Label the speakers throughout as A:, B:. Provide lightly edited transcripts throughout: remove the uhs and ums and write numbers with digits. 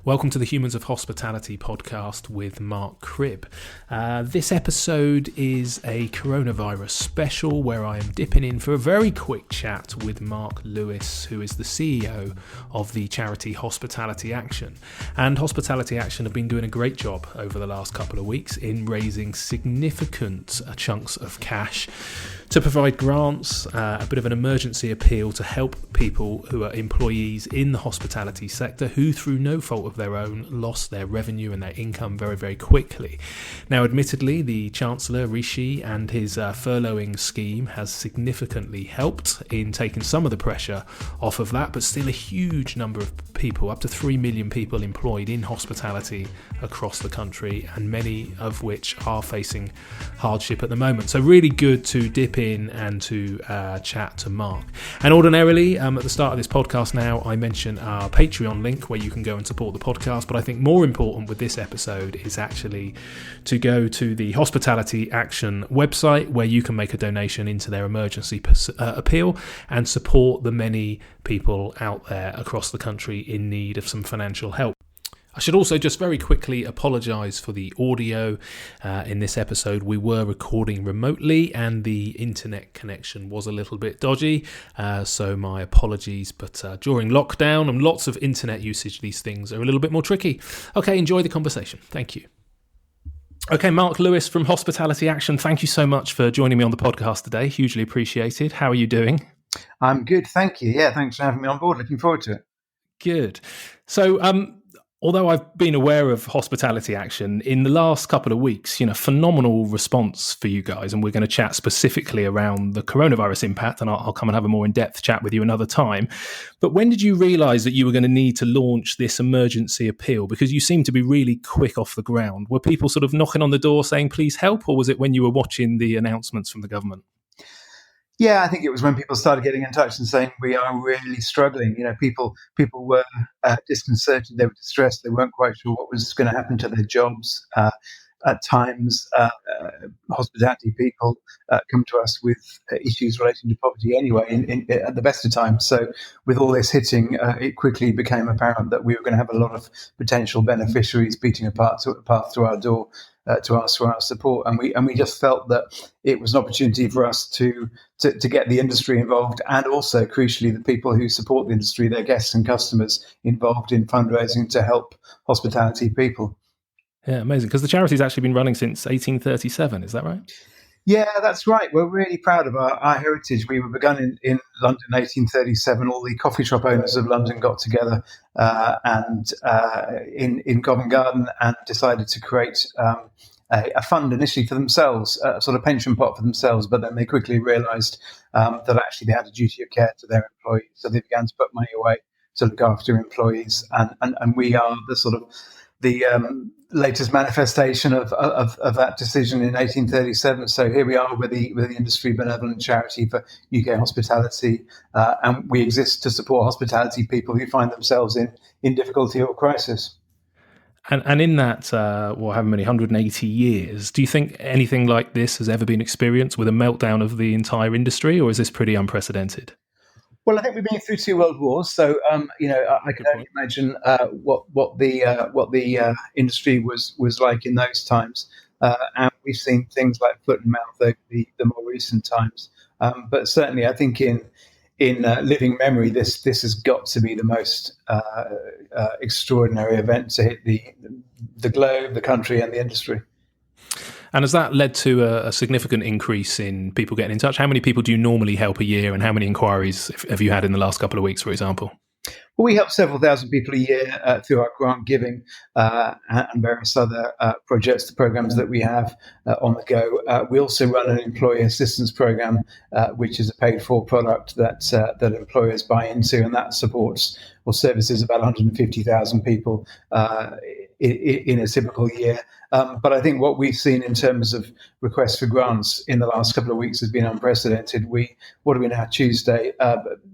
A: Welcome to the Humans of Hospitality podcast with Mark Cribb. This episode is a coronavirus special where I am dipping in for a very quick chat with Mark Lewis, who is the CEO of the charity Hospitality Action. And Hospitality Action have been doing a great job over the last couple of weeks in raising significant chunks of cash to provide grants, a bit of an emergency appeal to help people who are employees in the hospitality sector who, through no fault of their own, lost their revenue and their income very, very quickly. Now, admittedly, the Chancellor, Rishi, and his furloughing scheme has significantly helped in taking some of the pressure off of that, but still a huge number of people, up to 3 million people employed in hospitality across the country, and many of which are facing hardship at the moment. So really good to dip in and to chat to Mark. And ordinarily, at the start of this podcast now, I mention our Patreon link where you can go and support the podcast, but I think more important with this episode is actually to go to the Hospitality Action website where you can make a donation into their emergency appeal and support the many people out there across the country in need of some financial help. I should also just very quickly apologise for the audio. In this episode, we were recording remotely and the internet connection was a little bit dodgy, so my apologies. But during lockdown and lots of internet usage, these things are a little bit more tricky. Okay, enjoy the conversation. Thank you. Okay, Mark Lewis from Hospitality Action, thank you so much for joining me on the podcast today. Hugely appreciated. How are you doing?
B: I'm good, thank you. Yeah, thanks for having me on board. Looking forward to it.
A: Good. So, although I've been aware of Hospitality Action in the last couple of weeks, phenomenal response for you guys. And we're going to chat specifically around the coronavirus impact, and I'll come and have a more in-depth chat with you another time. But when did you realise that you were going to need to launch this emergency appeal? Because you seem to be really quick off the ground. Were people sort of knocking on the door saying, please help? Or was it when you were watching the announcements from the government?
B: Yeah, I think it was when people started getting in touch and saying we are really struggling. People were disconcerted, they were distressed, they weren't quite sure what was going to happen to their jobs. At times, hospitality people come to us with issues relating to poverty anyway, at the best of times. So with all this hitting, it quickly became apparent that we were going to have a lot of potential beneficiaries beating a path through our door to ask for our support, and we just felt that it was an opportunity for us to get the industry involved, and also crucially the people who support the industry, their guests and customers, involved in fundraising to help hospitality people.
A: Yeah, amazing. Because the charity's actually been running since 1837, is that right?
B: Yeah, that's right. We're really proud of our heritage. We were begun in London in 1837. All the coffee shop owners of London got together in Covent Garden and decided to create a fund initially for themselves, a sort of pension pot for themselves, but then they quickly realised that actually they had a duty of care to their employees. So they began to put money away to look after employees. And we are the sort of the latest manifestation of that decision in 1837. So here we are with the industry benevolent charity for UK hospitality, and we exist to support hospitality people who find themselves in difficulty or crisis.
A: And in that, however many, 180 years, do you think anything like this has ever been experienced with a meltdown of the entire industry, or is this pretty unprecedented?
B: Well, I think we've been through 2 world wars, so I can only imagine what the industry was like in those times, and we've seen things like foot and mouth over the more recent times. But certainly, I think in living memory, this has got to be the most extraordinary event to hit the globe, the country, and the industry.
A: And has that led to a significant increase in people getting in touch? How many people do you normally help a year, and how many inquiries have you had in the last couple of weeks, for example?
B: Well, we help several thousand people a year through our grant giving and various other projects, the programs that we have on the go. We also run an employee assistance program, which is a paid-for product that employers buy into, and that supports or services about 150,000 people in a typical year. But I think what we've seen in terms of requests for grants in the last couple of weeks has been unprecedented. What are we now? Tuesday,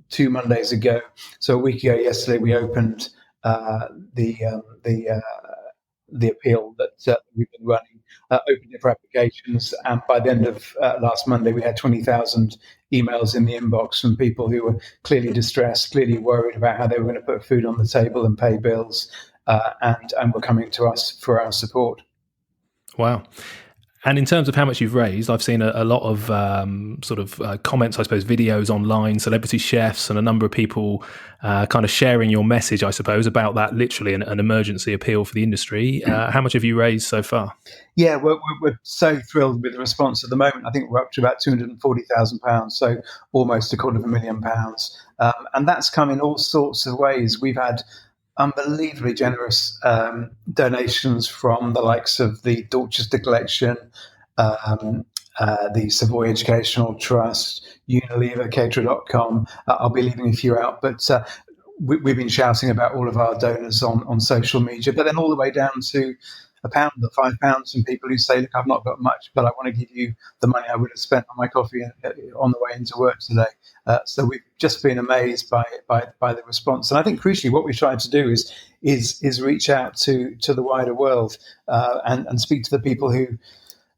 B: 2 Mondays ago. So a week ago yesterday, we opened the appeal that we've been running, opened it for applications, and by the end of last Monday, we had 20,000 emails in the inbox from people who were clearly distressed, clearly worried about how they were going to put food on the table and pay bills. and were coming to us for our support.
A: Wow. And in terms of how much you've raised, I've seen a lot of comments, I suppose, videos online, celebrity chefs, and a number of people kind of sharing your message, I suppose, about that literally an emergency appeal for the industry. How much have you raised so far?
B: Yeah, we're so thrilled with the response at the moment. I think we're up to about £240,000, so almost £250,000. And that's come in all sorts of ways. We've had unbelievably generous donations from the likes of the Dorchester Collection, the Savoy Educational Trust, Unilever, Caterer.com. I'll be leaving a few out, but we've been shouting about all of our donors on social media, but then all the way down to £1 or £5 from people who say, look, I've not got much, but I want to give you the money I would have spent on my coffee on the way into work today. So we've just been amazed by the response. And I think crucially what we've tried to do is reach out to the wider world and speak to the people who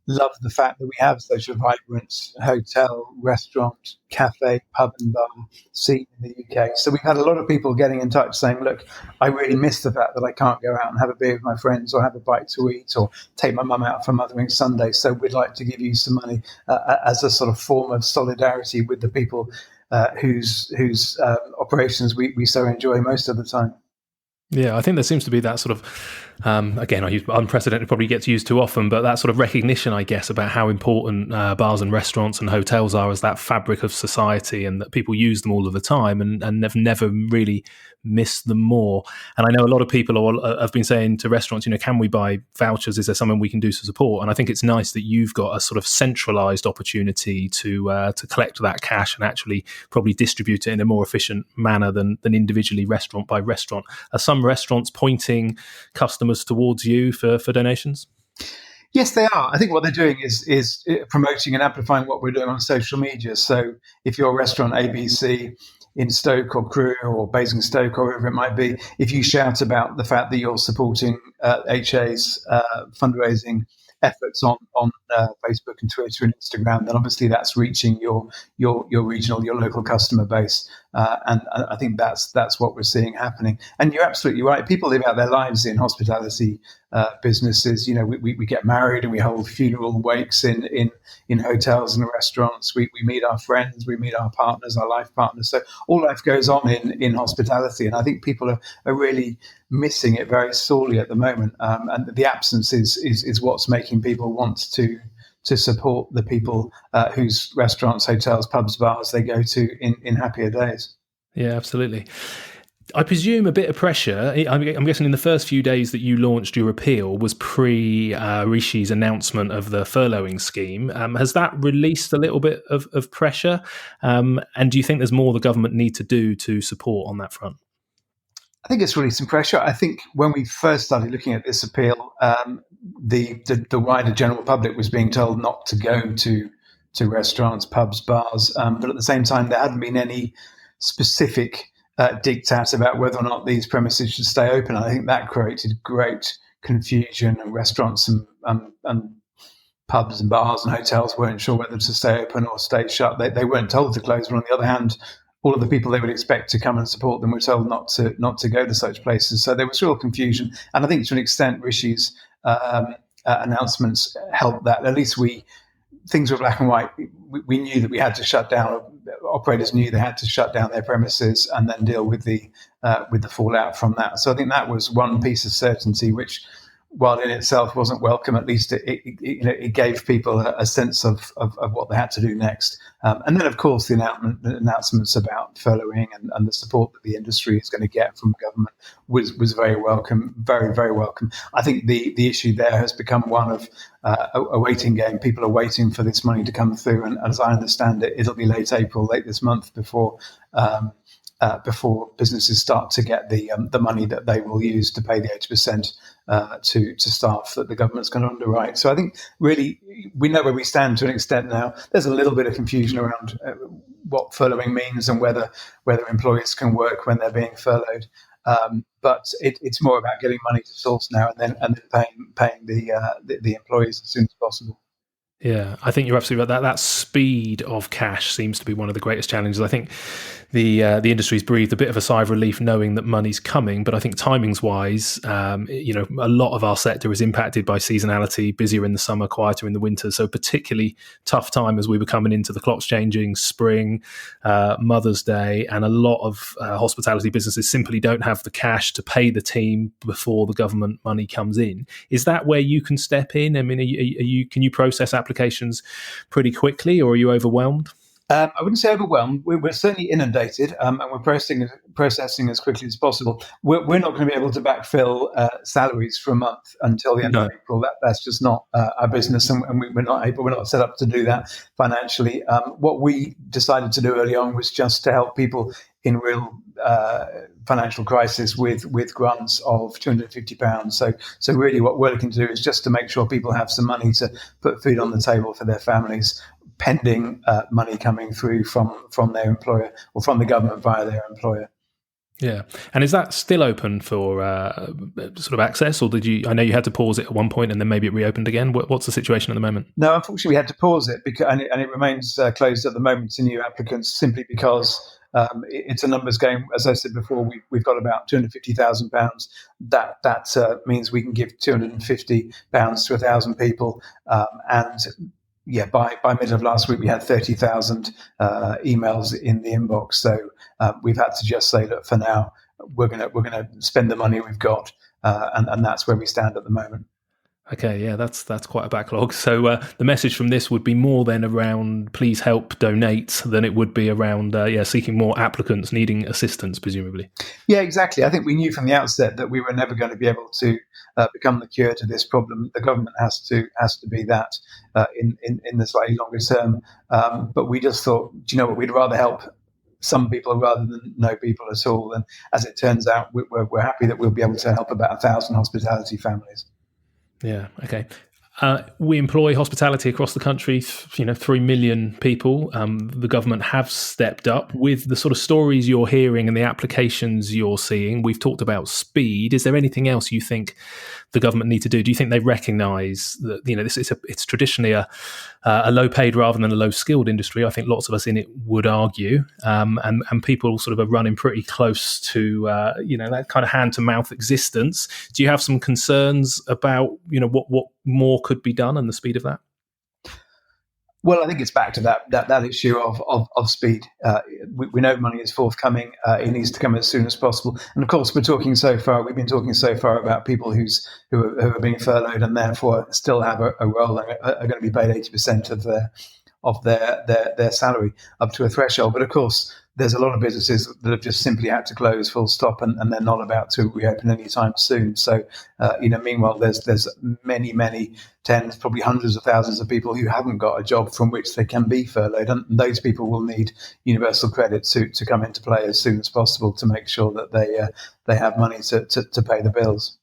B: love the fact that we have such a vibrant hotel, restaurant, cafe, pub and bar scene in the UK. So we've had a lot of people getting in touch saying, look, I really miss the fact that I can't go out and have a beer with my friends or have a bite to eat or take my mum out for Mothering Sunday. So we'd like to give you some money as a sort of form of solidarity with the people whose operations we so enjoy most of the time.
A: Yeah, I think there seems to be that sort of, again, I use unprecedented, probably gets used too often, but that sort of recognition, I guess, about how important bars and restaurants and hotels are as that fabric of society, and that people use them all of the time and they've never really missed them more. And I know a lot of people have been saying to restaurants, can we buy vouchers? Is there something we can do to support? And I think it's nice that you've got a sort of centralised opportunity to collect that cash and actually probably distribute it in a more efficient manner than individually restaurant by restaurant. Are some restaurants pointing customers towards you for donations?
B: Yes, they are. I think what they're doing is promoting and amplifying what we're doing on social media. So if you're a restaurant ABC in Stoke or Crewe or Basingstoke or wherever it might be, if you shout about the fact that you're supporting HA's fundraising efforts on Facebook and Twitter and Instagram, then obviously that's reaching your regional, your local customer base. And I think that's what we're seeing happening. And you're absolutely right. People live out their lives in hospitality businesses. We get married and we hold funeral wakes in hotels and restaurants. We meet our friends, we meet our partners, our life partners. So all life goes on in hospitality. And I think people are really missing it very sorely at the moment. And the absence is what's making people want to support the people whose restaurants, hotels, pubs, bars they go to in happier days.
A: Yeah, absolutely. I presume a bit of pressure. I'm guessing in the first few days that you launched your appeal was pre-Rishi's announcement of the furloughing scheme. Has that released a little bit of pressure? And do you think there's more the government need to do to support on that front?
B: I think it's really some pressure. I think when we first started looking at this appeal, the wider general public was being told not to go to restaurants, pubs, bars, but at the same time, there hadn't been any specific diktat about whether or not these premises should stay open. I think that created great confusion, and restaurants and pubs and bars and hotels weren't sure whether to stay open or stay shut. They weren't told to close, but on the other hand, all of the people they would expect to come and support them were told not to go to such places. So there was real confusion. And I think to an extent, Rishi's announcements helped that. At least things were black and white. We knew that we had to shut down. Operators knew they had to shut down their premises and then deal with the fallout from that. So I think that was one piece of certainty, which, while in itself wasn't welcome, at least it gave people a sense of what they had to do next. And then, of course, the announcements about furloughing and the support that the industry is going to get from the government was very welcome, very, very welcome. I think the issue there has become one of a waiting game. People are waiting for this money to come through, and as I understand it, it'll be late April, late this month before businesses start to get the money that they will use to pay the 80% to staff that the government's going to underwrite. So I think really we know where we stand to an extent now. There's a little bit of confusion around what furloughing means and whether employees can work when they're being furloughed. But it's more about getting money to source now and then paying the employees as soon as possible.
A: Yeah, I think you're absolutely right. That speed of cash seems to be one of the greatest challenges. I think the industry's breathed a bit of a sigh of relief knowing that money's coming, but I think timings wise, a lot of our sector is impacted by seasonality, busier in the summer, quieter in the winter. So particularly tough time as we were coming into the clocks changing, spring, Mother's Day, and a lot of hospitality businesses simply don't have the cash to pay the team before the government money comes in. Is that where you can step in? I mean, can you process applications pretty quickly, or are you overwhelmed?
B: I wouldn't say overwhelmed. We're certainly inundated, and we're processing as quickly as possible. We're not going to be able to backfill salaries for a month until the end of April. That's just not our business, and we're not able. We're not set up to do that financially. What we decided to do early on was just to help people in real financial crisis with grants of £250. So really, what we're looking to do is just to make sure people have some money to put food on the table for their families, pending money coming through from their employer or from the government via their employer.
A: Yeah. And is that still open for sort of access, or I know you had to pause it at one point and then maybe it reopened again? What's the situation at the moment?
B: No, unfortunately we had to pause it and it remains closed at the moment to new applicants simply because it's a numbers game. As I said before, we've got about £250,000. That means we can give £250 to 1,000 people, and yeah, by middle of last week, we had 30,000 emails in the inbox. So we've had to just say that for now, we're gonna spend the money we've got, and that's where we stand at the moment.
A: Okay, yeah, that's quite a backlog. So the message from this would be more then around please help donate than it would be around seeking more applicants needing assistance, presumably. Yeah,
B: exactly. I think we knew from the outset that we were never going to be able to become the cure to this problem. The government has to be that in the slightly longer term. But we just thought, do you know what? We'd rather help some people rather than no people at all. And as it turns out, we're happy that we'll be able to help about 1,000 hospitality families.
A: Yeah. Okay. We employ hospitality across the country, 3 million people. The government have stepped up with the sort of stories you're hearing and the applications you're seeing. We've talked about speed. Is there anything else you think the government need to do? Do you think they recognise that, it's traditionally a low paid rather than a low skilled industry? I think lots of us in it would argue, and people sort of are running pretty close to, that kind of hand to mouth existence. Do you have some concerns about, what more could be done and the speed of that?
B: Well, I think it's back to that issue of speed. We know money is forthcoming. It needs to come as soon as possible. And of course, we've been talking so far about people who are being furloughed and therefore still have a role and are going to be paid 80% of their salary up to a threshold. But of course, there's a lot of businesses that have just simply had to close full stop, and they're not about to reopen anytime soon. So, meanwhile, there's many tens, probably hundreds of thousands of people who haven't got a job from which they can be furloughed, and those people will need universal credit to come into play as soon as possible to make sure that they have money to pay the bills.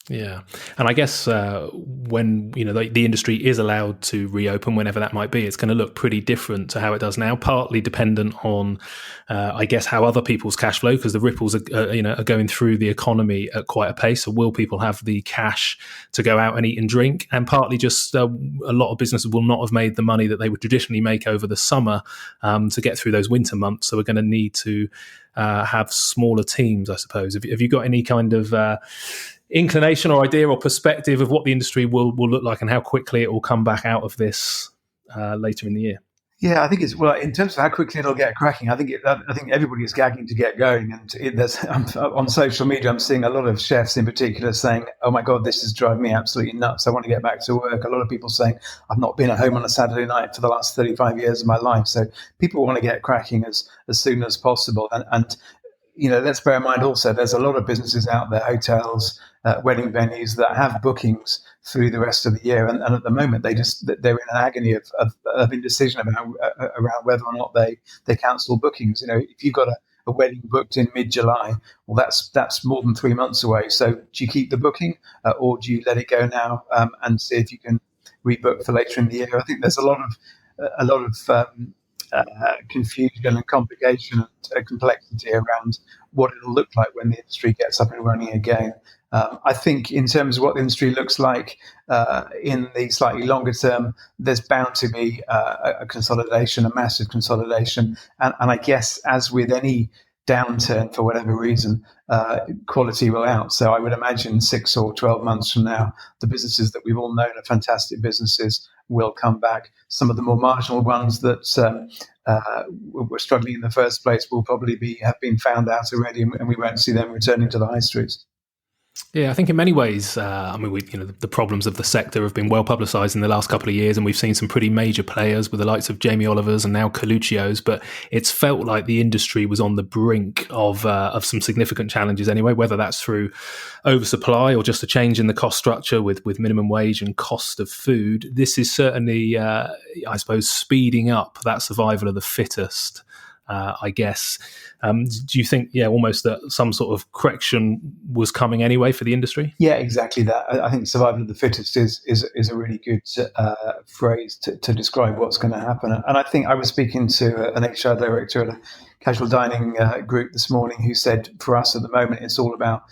A: Yeah. And I guess when, the industry is allowed to reopen, whenever that might be, it's going to look pretty different to how it does now, partly dependent on, I guess, how other people's cash flow, because the ripples are going through the economy at quite a pace. So will people have the cash to go out and eat and drink? And partly just a lot of businesses will not have made the money that they would traditionally make over the summer to get through those winter months. So we're going to need to have smaller teams, I suppose. Have you got any kind of inclination or idea or perspective of what the industry will look like and how quickly it will come back out of this later in the year?
B: Yeah, I think in terms of how quickly it'll get cracking. I think everybody is gagging to get going, and on social media, I'm seeing a lot of chefs in particular saying, "Oh my God, this is driving me absolutely nuts. I want to get back to work." A lot of people saying, "I've not been at home on a Saturday night for the last 35 years of my life." So people want to get cracking as soon as possible, and let's bear in mind also, there's a lot of businesses out there, hotels, wedding venues that have bookings through the rest of the year, and at the moment they're in an agony of indecision around whether or not they cancel bookings. If you've got a wedding booked in mid-July, well, that's more than 3 months away. So do you keep the booking, or do you let it go now and see if you can rebook for later in the year? I think there's a lot of confusion and complication and complexity around what it'll look like when the industry gets up and running again. I think in terms of what the industry looks like in the slightly longer term, there's bound to be a consolidation, a massive consolidation. And I guess as with any downturn, for whatever reason, quality will out. So I would imagine 6 or 12 months from now, the businesses that we've all known are fantastic businesses will come back. Some of the more marginal ones that were struggling in the first place will probably have been found out already, and we won't see them returning to the high streets.
A: Yeah, I think in many ways, the problems of the sector have been well publicised in the last couple of years, and we've seen some pretty major players with the likes of Jamie Oliver's and now Coluccio's. But it's felt like the industry was on the brink of some significant challenges anyway, whether that's through oversupply or just a change in the cost structure with minimum wage and cost of food. This is certainly, I suppose, speeding up that survival of the fittest. I guess. Do you think, almost that some sort of correction was coming anyway for the industry? Yeah,
B: exactly that. I think survival of the fittest is a really good phrase to describe what's going to happen. And I think I was speaking to an HR director at a casual dining group this morning who said, for us at the moment, it's all about,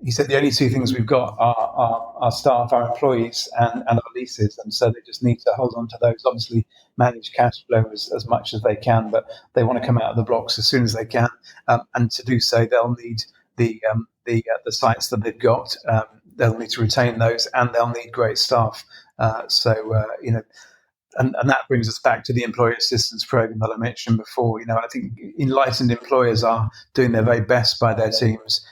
B: he said, the only two things we've got are our staff, our employees, and our leases. And so they just need to hold on to those, obviously manage cash flow as much as they can, but they want to come out of the blocks as soon as they can. And to do so, they'll need the sites that they've got. They'll need to retain those, and they'll need great staff. And that brings us back to the employee assistance program that I mentioned before. I think enlightened employers are doing their very best by their teams,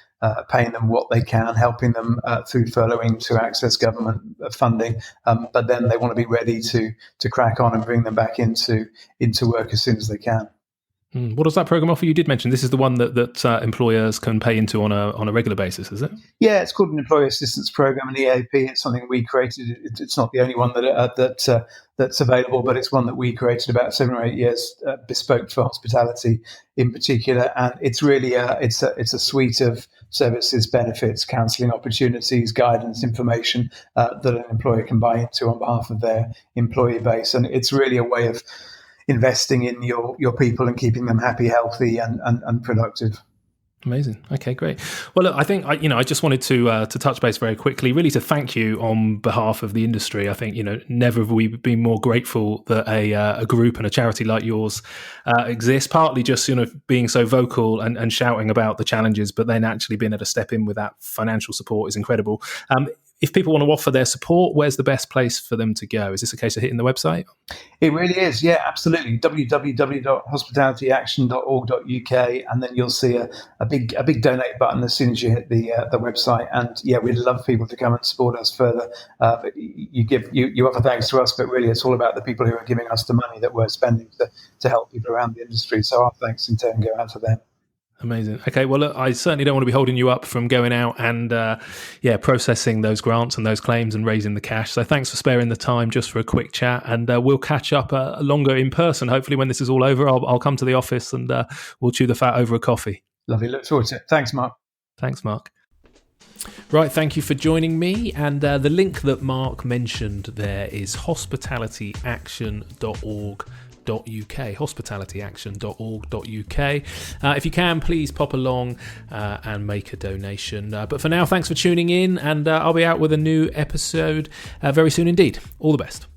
B: paying them what they can, helping them through furloughing to access government funding, but then they want to be ready to crack on and bring them back into work as soon as they can.
A: What does that program offer? You did mention this is the one that employers can pay into on a regular basis, is it?
B: Yeah, it's called an employee assistance program, an EAP. It's something we created. It's not the only one that's available, but it's one that we created about 7 or 8 years, bespoke for hospitality in particular. And it's really it's a suite of services, benefits, counselling opportunities, guidance, information that an employer can buy into on behalf of their employee base. And it's really a way of investing in your people and keeping them happy, healthy, and productive.
A: Amazing. Okay, great. Well, look, I think I just wanted to touch base very quickly, really to thank you on behalf of the industry. I think never have we been more grateful that a group and a charity like yours exists. Partly just being so vocal and shouting about the challenges, but then actually being able to step in with that financial support is incredible. If people want to offer their support, where's the best place for them to go? Is this a case of hitting the website?
B: It really is, yeah, absolutely. www.hospitalityaction.org.uk, and then you'll see a big donate button as soon as you hit the website. And yeah, we'd love people to come and support us further. But you offer thanks to us, but really it's all about the people who are giving us the money that we're spending to help people around the industry. So our thanks in turn go out to them.
A: Amazing. Okay, well, look, I certainly don't want to be holding you up from going out and, processing those grants and those claims and raising the cash. So thanks for sparing the time just for a quick chat, and we'll catch up longer in person. Hopefully when this is all over, I'll come to the office and we'll chew the fat over a coffee.
B: Lovely. Look forward to it. Thanks, Mark.
A: Thanks, Mark. Right, thank you for joining me. And the link that Mark mentioned there is hospitalityaction.org.uk, hospitalityaction.org.uk. If you can, please pop along and make a donation. But for now, thanks for tuning in, and I'll be out with a new episode very soon indeed. All the best.